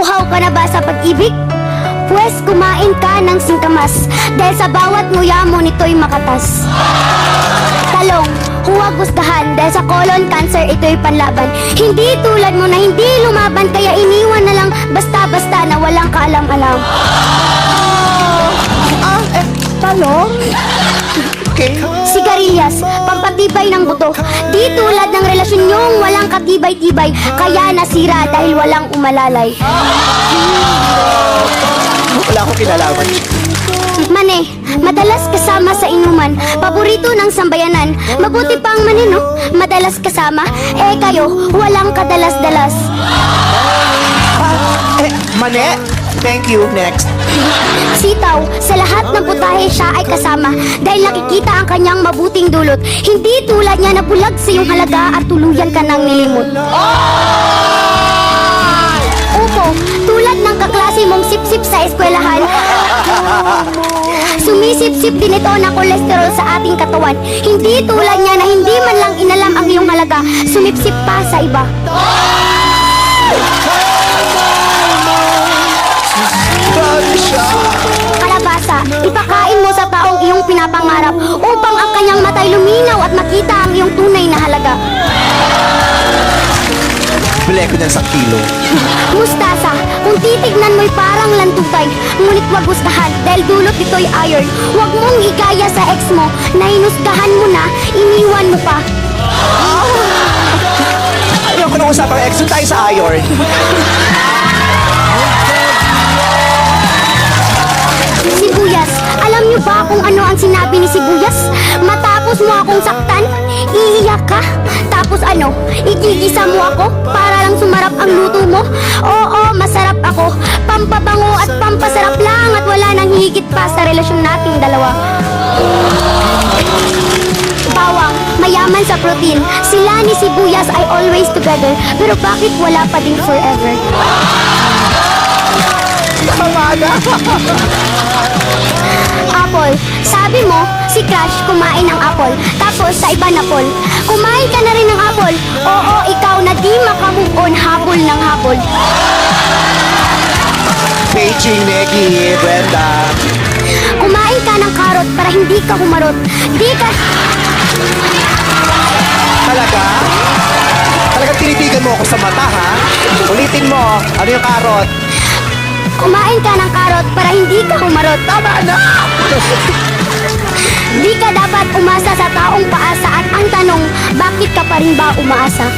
Uhaw ka na ba sa pag-ibig? Pwes kumain ka ng singkamas, dahil sa bawat nguya mo nito'y makatas. Talong, huwag gustahan, dahil sa colon cancer ito'y panlaban. Hindi tulad mo na hindi lumaban, kaya iniwan na lang basta-basta na walang kaalam-alam. Talong? Okay. Sigarilyas, pampatibay ng buto. Di tulad ng relasyon niyong walang katibay-tibay, kaya nasira dahil walang umalalay. Wala akong kinalaman. Mane, madalas kasama sa inuman, paborito ng sambayanan. Mabuti pang mane, no? Madalas kasama, eh kayo, walang kadalas-dalas. Mane? Thank you. Next. Sitaw, sa lahat ng putahe siya ay kasama, dahil nakikita ang kanyang mabuting dulot. Hindi tulad niya na bulag sa iyong halaga at tuluyan ka ng nilimot. Upo, tulad ng kaklase mong sip-sip sa eskwelahan, sumisip-sip din ito ng kolesterol sa ating katawan. Hindi tulad niya na hindi man lang inalam ang iyong halaga, sumipsip pa sa iba. Grabe siya. Kalabasa, ipakain mo sa taong iyong pinapangarap upang ang kanyang matay luminaw at makita ang iyong tunay na halaga. Bili ko ng 1 kilo. Mustasa, kung titignan mo'y parang lantutay, ngunit wag gustahan dahil dulot ito'y iron. Huwag mong igaya sa ex mo na hinusgahan mo na, iniwan mo pa. Ayoko na usapang ex. Doon tayo sa iron. Sibuyas, alam niyo ba kung ano ang sinabi ni Sibuyas? Matapos mo akong saktan, iiyak ka? Tapos ano, ikikisa mo ako para lang sumarap ang luto mo? Oo, masarap ako. Pampabango at pampasarap lang at wala nang higit pa sa relasyon nating dalawa. Bawang, mayaman sa protein. Sila ni Sibuyas ay always together. Pero bakit wala pa din forever? Tama na. Apple, sabi mo, si Crush kumain ng apple. Tapos sa iba na Paul, kumain ka na rin ng apple. Oo, ikaw na di makamove on habol ng habol. Beijing, Neki, Brenda. Kumain ka ng karot para hindi ka humarot. Di ka... Talaga? Talagang tinitigan mo ako sa mata, ha? Ulitin mo. Ano yung karot? Kumain ka ng karot para hindi ka humarot. Tama na! Di ka dapat umasa sa taong paasa at ang tanong, bakit ka pa rin ba umaasa?